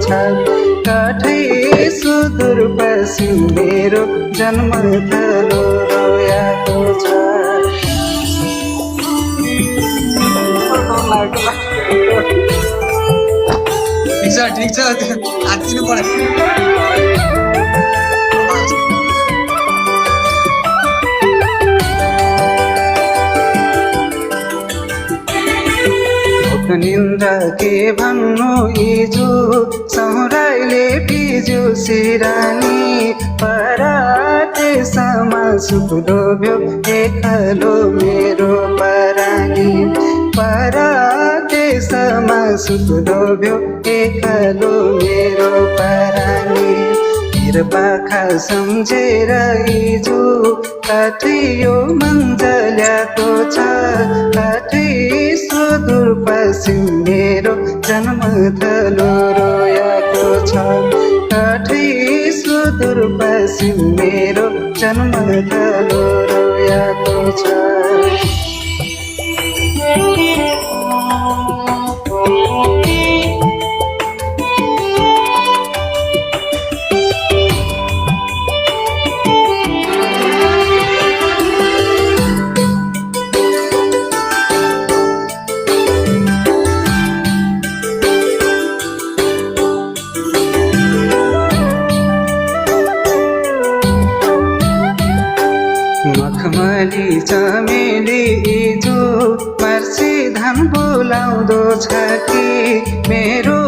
छ काठै सुदूर पश्चिम मेरो जन्मथलो रोयाको छ। ठिक छ हात दिनु पर्यो। निन्द्रा के भन्नु हिजो सौराइले बिजो सिरानी परातेसम्म सुख डोब्यो एकलो मेरो परानी परातेसम्म सुख डोब्यो एकलो मेरो परानी पाखा सम्झेर हिजो काठियो मन्जल्याको छ काठै सुदूर पश्चिम मेरो जन्मथलो रोयाको छ काठै सुदूर पश्चिम मेरो जन्मथलो रोयाको छ। मखमली चमेली हिजो पर्सी धान बोलाउँदो छ कि मेरो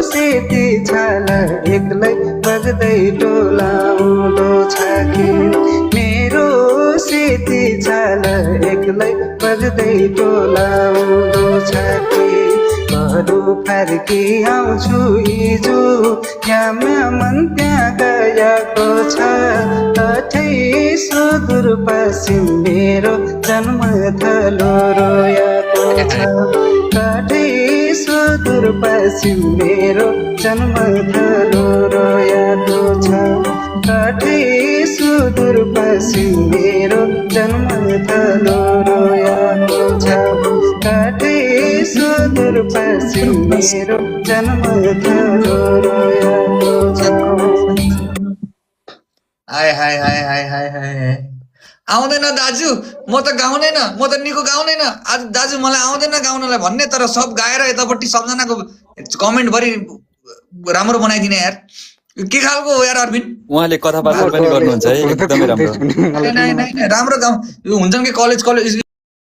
सेती छाला एक्लै बग्दै डोलाउँदो छ कि मेरो सेती छाला एक्लै बग्दै डोलाउँदो छ कि बरु फर्की आउँछु हिजो यहाँ मन त्यहाँ गएको छ काठै सुदूर पश्चिम मेरो जन्मथलो रोयाको छ काठै सुदूर पश्चिम मेरो जन्मथलो रोयाको छ काठै सुदूर पश्चिम मेरो जन्मथलो रोयाको छ काठै सुदूर पश्चिम मेरो जन्मथलो रोयाको छ। हाय हाय हाय हाय हाय हाय आउँदैन दाजु म त गाउँदैन म त निको गाउँदैन आज दाजु मलाई आउँदैन गाउनलाई भन्ने तर सब गाएर यतापट्टि सबजनाको कमेन्ट भरि राम्रो बनाइदिने यार के खालको हो यार अरविन्द उहाँले कथावार्ता पनि गर्नुहुन्छ है एकदमै राम्रो राम्रो गाउँ यो हुन्छन् कि कलेज